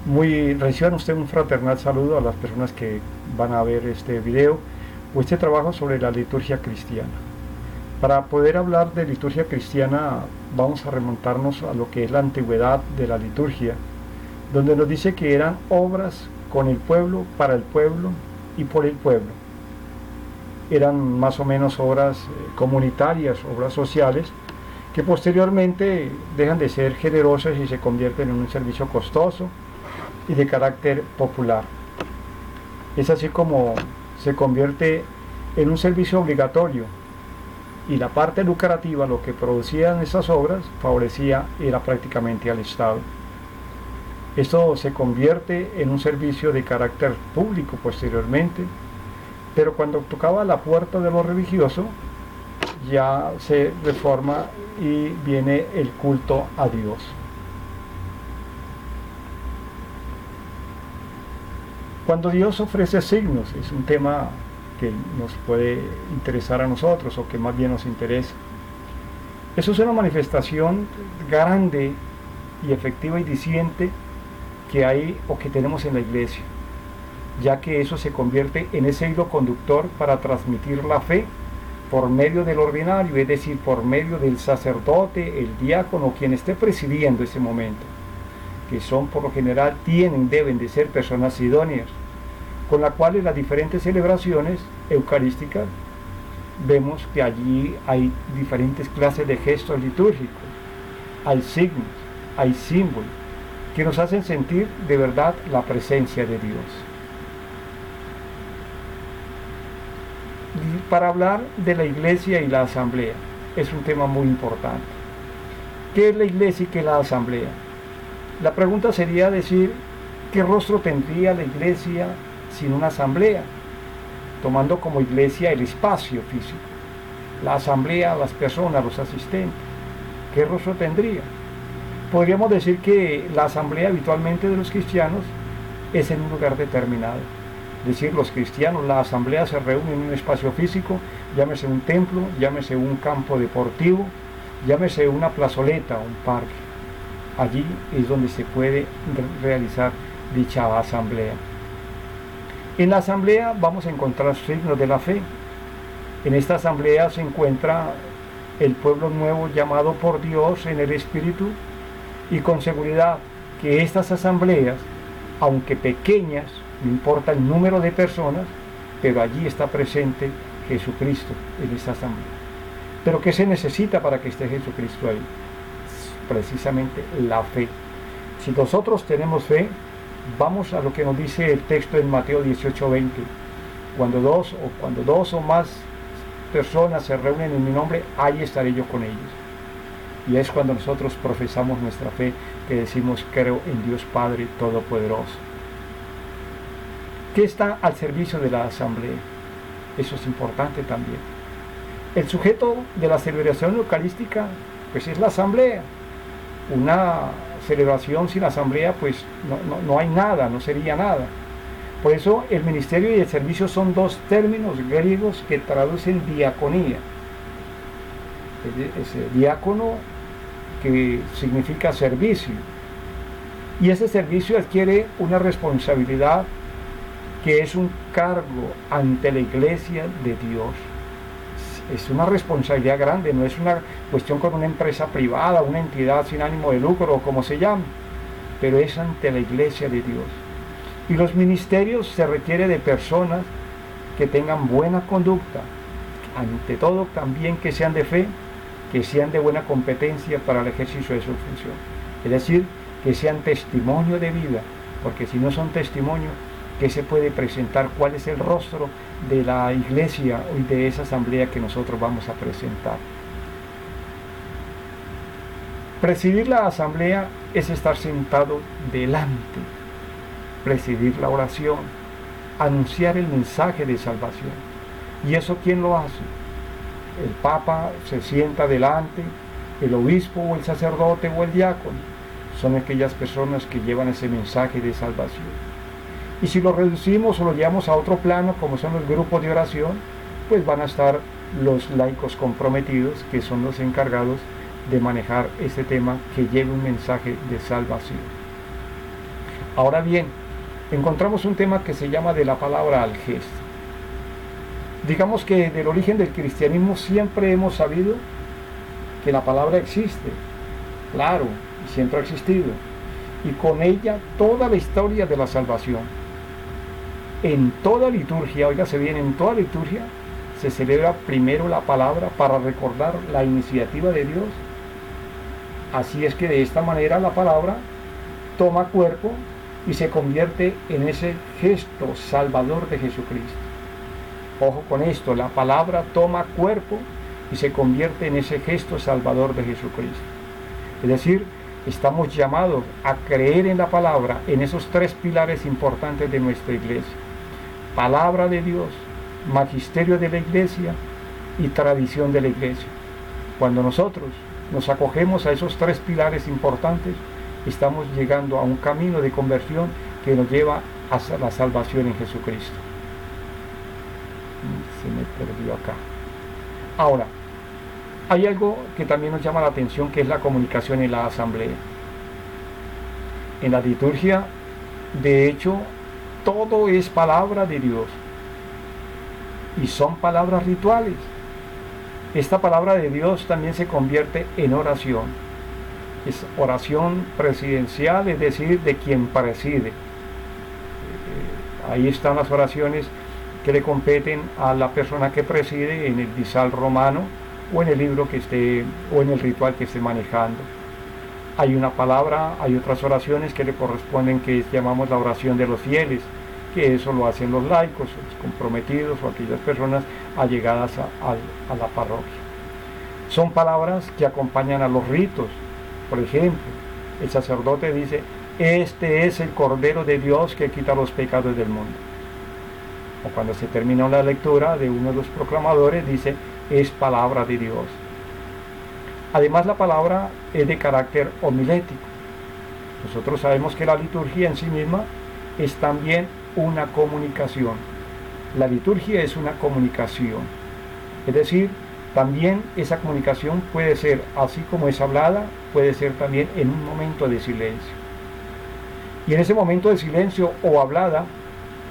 Reciban usted un fraternal saludo a las personas que van a ver este video o este trabajo sobre la liturgia cristiana. Para poder hablar de liturgia cristiana vamos a remontarnos a lo que es la antigüedad de la liturgia, donde nos dice que eran obras con el pueblo, para el pueblo y por el pueblo. Eran más o menos obras comunitarias, obras sociales, que posteriormente dejan de ser generosas y se convierten en un servicio costoso y de carácter popular. Es así como se convierte en un servicio obligatorio, y la parte lucrativa, lo que producían esas obras, era prácticamente al Estado. Esto se convierte en un servicio de carácter público posteriormente, pero cuando tocaba la puerta de lo religioso, ya se reforma y viene el culto a Dios. Cuando Dios ofrece signos, es un tema que nos puede interesar a nosotros, o que más bien nos interesa. Eso es una manifestación grande y efectiva y diciente que hay o que tenemos en la iglesia, ya que eso se convierte en ese hilo conductor para transmitir la fe por medio del ordinario, es decir, por medio del sacerdote, el diácono, quien esté presidiendo ese momento, que son por lo general, deben de ser personas idóneas, con la cual en las diferentes celebraciones eucarísticas vemos que allí hay diferentes clases de gestos litúrgicos, hay signos, hay símbolos, que nos hacen sentir de verdad la presencia de Dios. Y para hablar de la iglesia y la asamblea, es un tema muy importante. ¿Qué es la iglesia y qué es la asamblea? La pregunta sería decir, ¿qué rostro tendría la iglesia sin una asamblea? Tomando como iglesia el espacio físico, la asamblea, las personas, los asistentes, ¿qué rostro tendría? Podríamos decir que la asamblea habitualmente de los cristianos es en un lugar determinado. Es decir, los cristianos, la asamblea se reúne en un espacio físico, llámese un templo, llámese un campo deportivo, llámese una plazoleta, un parque. Allí es donde se puede realizar dicha asamblea. En la asamblea vamos a encontrar signos de la fe. En esta asamblea se encuentra el pueblo nuevo llamado por Dios en el Espíritu, y con seguridad que estas asambleas, aunque pequeñas, no importa el número de personas, pero allí está presente Jesucristo en esta asamblea. ¿Pero qué se necesita para que esté Jesucristo ahí? Precisamente la fe. Si nosotros tenemos fe, vamos a lo que nos dice el texto en Mateo 18:20. Cuando dos o más personas se reúnen en mi nombre, ahí estaré yo con ellos. Y es cuando nosotros profesamos nuestra fe, que decimos: creo en Dios Padre Todopoderoso. ¿Qué está al servicio de la asamblea? Eso es importante también. El sujeto de la celebración eucarística, pues es la asamblea. Una celebración sin asamblea, pues no hay nada, no sería nada. Por eso el ministerio y el servicio son dos términos griegos que traducen diaconía. Ese diácono, que significa servicio, y ese servicio adquiere una responsabilidad que es un cargo ante la iglesia de Dios. Es una responsabilidad grande, no es una cuestión con una empresa privada, una entidad sin ánimo de lucro o como se llame, pero es ante la iglesia de Dios. Y los ministerios se requiere de personas que tengan buena conducta, ante todo también que sean de fe, que sean de buena competencia para el ejercicio de su función. Es decir, que sean testimonio de vida, porque si no son testimonio, ¿qué se puede presentar? ¿Cuál es el rostro de la iglesia y de esa asamblea que nosotros vamos a presentar? Presidir la asamblea es estar sentado delante, presidir la oración, anunciar el mensaje de salvación. ¿Y eso quién lo hace? El Papa se sienta delante, el obispo o el sacerdote o el diácono. Son aquellas personas que llevan ese mensaje de salvación. Y si lo reducimos o lo llevamos a otro plano, como son los grupos de oración, pues van a estar los laicos comprometidos, que son los encargados de manejar este tema que lleva un mensaje de salvación. Ahora bien, encontramos un tema que se llama de la palabra al gesto. Digamos que del origen del cristianismo siempre hemos sabido que la palabra existe, claro, y siempre ha existido, y con ella toda la historia de la salvación. En toda liturgia, oígase bien, en toda liturgia se celebra primero la palabra para recordar la iniciativa de Dios. Así es que de esta manera la palabra toma cuerpo y se convierte en ese gesto salvador de Jesucristo. Ojo con esto, la palabra toma cuerpo y se convierte en ese gesto salvador de Jesucristo. Es decir, estamos llamados a creer en la palabra, en esos tres pilares importantes de nuestra iglesia: palabra de Dios, magisterio de la iglesia y tradición de la iglesia. Cuando nosotros nos acogemos a esos tres pilares importantes, estamos llegando a un camino de conversión que nos lleva a la salvación en Jesucristo. Se me perdió acá. Ahora, hay algo que también nos llama la atención, que es la comunicación en la asamblea. En la liturgia, de hecho, todo es palabra de Dios y son palabras rituales. Esta palabra de Dios también se convierte en oración. Es oración presidencial, es decir, de quien preside. Ahí están las oraciones que le competen a la persona que preside en el misal romano o en el libro que esté, o en el ritual que esté manejando. Hay una palabra, hay otras oraciones que le corresponden, que llamamos la oración de los fieles, que eso lo hacen los laicos, los comprometidos o aquellas personas allegadas a la parroquia. Son palabras que acompañan a los ritos. Por ejemplo, el sacerdote dice: este es el Cordero de Dios que quita los pecados del mundo. O cuando se termina la lectura de uno de los proclamadores, dice: es palabra de Dios. Además, la palabra es de carácter homilético. Nosotros sabemos que la liturgia en sí misma es también una comunicación. La liturgia es una comunicación. Es decir, también esa comunicación puede ser, así como es hablada, puede ser también en un momento de silencio. Y en ese momento de silencio o hablada,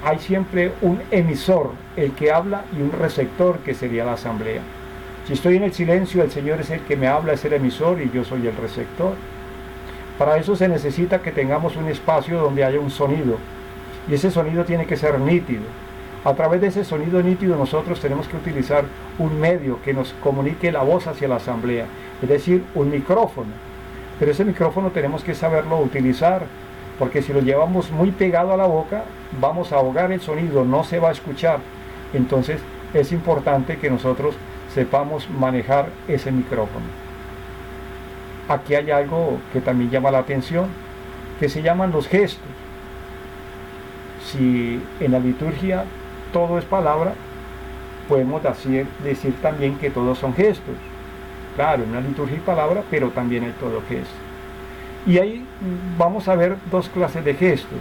hay siempre un emisor, el que habla, y un receptor, que sería la asamblea. Si estoy en el silencio, el Señor es el que me habla, es el emisor, y yo soy el receptor. Para eso se necesita que tengamos un espacio donde haya un sonido, y ese sonido tiene que ser nítido. A través de ese sonido nítido nosotros tenemos que utilizar un medio que nos comunique la voz hacia la asamblea, es decir, un micrófono. Pero ese micrófono tenemos que saberlo utilizar, porque si lo llevamos muy pegado a la boca, vamos a ahogar el sonido, no se va a escuchar. Entonces es importante que nosotros sepamos manejar ese micrófono. Aquí hay algo que también llama la atención, que se llaman los gestos. Si en la liturgia todo es palabra, podemos decir también que todos son gestos. Claro, en una liturgia hay palabra, pero también hay todo gesto. Y ahí vamos a ver dos clases de gestos.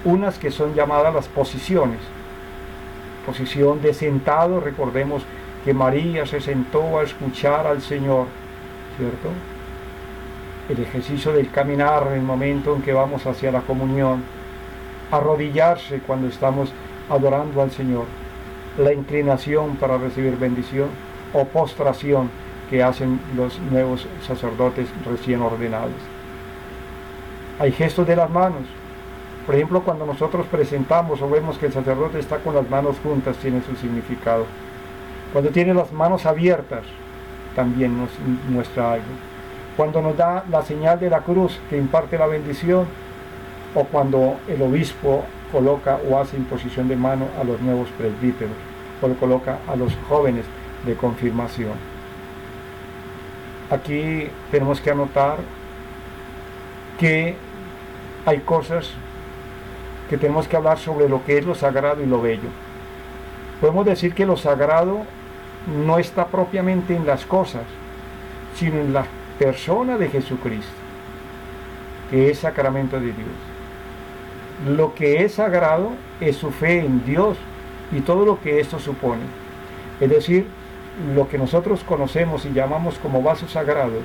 Unas que son llamadas las posiciones. Posición de sentado, recordemos que María se sentó a escuchar al Señor, ¿cierto? El ejercicio del caminar en el momento en que vamos hacia la comunión. Arrodillarse cuando estamos adorando al Señor. La inclinación para recibir bendición, o postración que hacen los nuevos sacerdotes recién ordenados. Hay gestos de las manos. Por ejemplo, cuando nosotros presentamos o vemos que el sacerdote está con las manos juntas, tiene su significado. Cuando tiene las manos abiertas, también nos muestra algo. Cuando nos da la señal de la cruz que imparte la bendición, o cuando el obispo coloca o hace imposición de mano a los nuevos presbíteros, o lo coloca a los jóvenes de confirmación. Aquí tenemos que anotar que hay cosas que tenemos que hablar sobre lo que es lo sagrado y lo bello. Podemos decir que lo sagrado no está propiamente en las cosas, sino en la persona de Jesucristo, que es sacramento de Dios. Lo que es sagrado es su fe en Dios y todo lo que esto supone. Es decir, lo que nosotros conocemos y llamamos como vasos sagrados,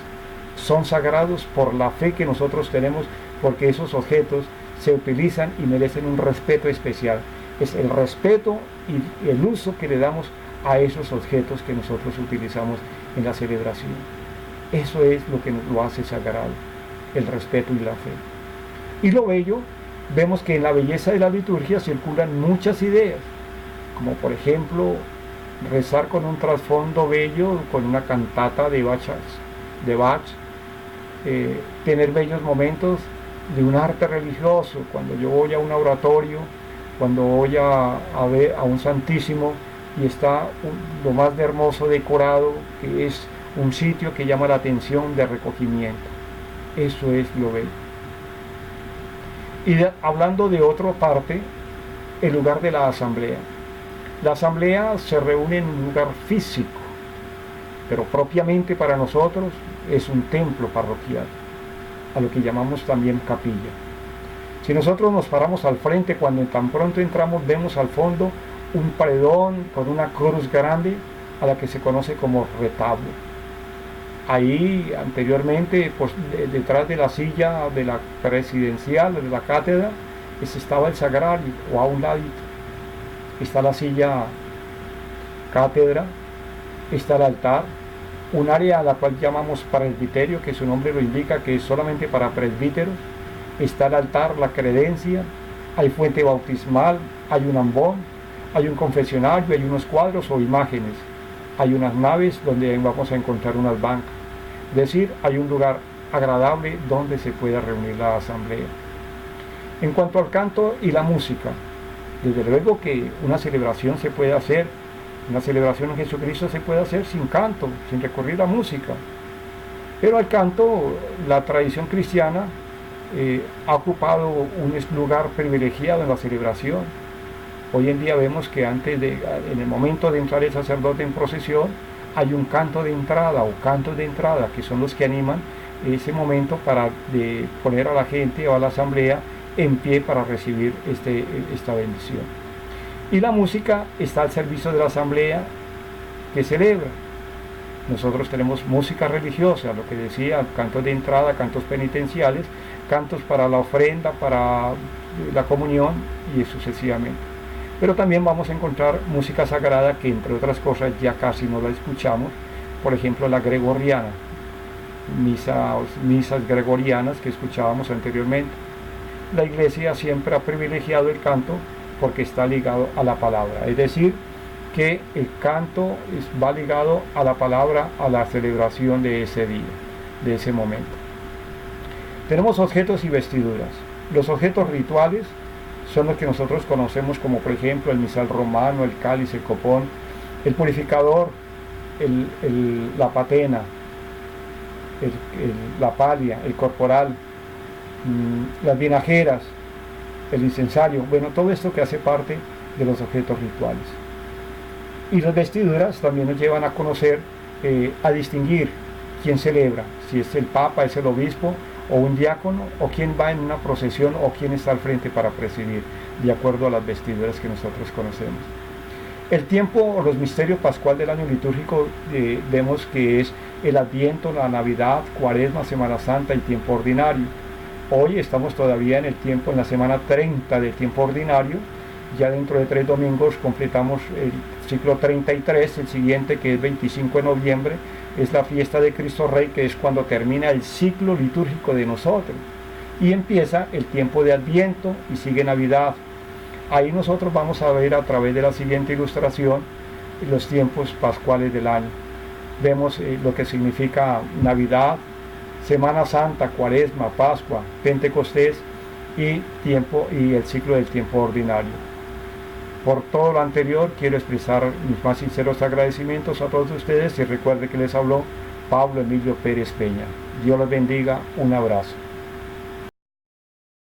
son sagrados por la fe que nosotros tenemos, porque esos objetos se utilizan y merecen un respeto especial. Es el respeto y el uso que le damos a esos objetos que nosotros utilizamos en la celebración. Eso es lo que nos lo hace sagrado, el respeto y la fe. Y lo bello, vemos que en la belleza de la liturgia circulan muchas ideas, como por ejemplo rezar con un trasfondo bello, con una cantata de Bach, tener bellos momentos de un arte religioso, cuando yo voy a un oratorio, cuando voy a ver a un Santísimo y está lo más de hermoso decorado, que es un sitio que llama la atención de recogimiento. Eso es lo bello. Y hablando de otra parte, el lugar de la asamblea. La asamblea se reúne en un lugar físico, pero propiamente para nosotros es un templo parroquial, a lo que llamamos también capilla. Si nosotros nos paramos al frente, cuando tan pronto entramos, vemos al fondo un paredón con una cruz grande a la que se conoce como retablo. Ahí anteriormente, pues, detrás de la silla de la presidencial, de la cátedra, estaba el sagrario, o a un ladito. Está la silla cátedra, está el altar, un área a la cual llamamos presbiterio, que su nombre lo indica, que es solamente para presbíteros. Está el altar, la credencia, hay fuente bautismal, hay un ambón, hay un confesionario, hay unos cuadros o imágenes, hay unas naves donde vamos a encontrar unas bancas. Es decir, hay un lugar agradable donde se pueda reunir la asamblea. En cuanto al canto y la música, desde luego que una celebración se puede hacer, una celebración en Jesucristo se puede hacer sin canto, sin recurrir a música. Pero al canto, la tradición cristiana ha ocupado un lugar privilegiado en la celebración. Hoy en día vemos que en el momento de entrar el sacerdote en procesión, hay un canto de entrada o cantos de entrada, que son los que animan ese momento para poner a la gente o a la asamblea en pie para recibir esta bendición. Y la música está al servicio de la asamblea que celebra. Nosotros tenemos música religiosa, lo que decía, cantos de entrada, cantos penitenciales, cantos para la ofrenda, para la comunión y sucesivamente. Pero también vamos a encontrar música sagrada que, entre otras cosas, ya casi no la escuchamos. Por ejemplo, la gregoriana, misas gregorianas que escuchábamos anteriormente. La Iglesia siempre ha privilegiado el canto porque está ligado a la palabra, es decir, que el canto va ligado a la palabra, a la celebración de ese día, de ese momento. Tenemos objetos y vestiduras. Los objetos rituales son los que nosotros conocemos como, por ejemplo, el misal romano, el cáliz, el copón, el purificador, la patena, la palia, el corporal, las vinajeras, el incensario, bueno, todo esto que hace parte de los objetos rituales. Y las vestiduras también nos llevan a conocer, a distinguir quién celebra, si es el papa, es el obispo, o un diácono, o quién va en una procesión, o quién está al frente para presidir, de acuerdo a las vestiduras que nosotros conocemos. El tiempo o los misterios pascual del año litúrgico, vemos que es el Adviento, la Navidad, Cuaresma, Semana Santa y tiempo ordinario. Hoy estamos todavía en la semana 30 del tiempo ordinario. Ya dentro de 3 domingos completamos el ciclo 33, el siguiente, que es 25 de noviembre, es la fiesta de Cristo Rey, que es cuando termina el ciclo litúrgico de nosotros. Y empieza el tiempo de Adviento y sigue Navidad. Ahí nosotros vamos a ver a través de la siguiente ilustración los tiempos pascuales del año. Vemos lo que significa Navidad, Semana Santa, Cuaresma, Pascua, Pentecostés y el ciclo del tiempo ordinario. Por todo lo anterior, quiero expresar mis más sinceros agradecimientos a todos ustedes y recuerde que les habló Pablo Emilio Pérez Peña. Dios los bendiga, un abrazo.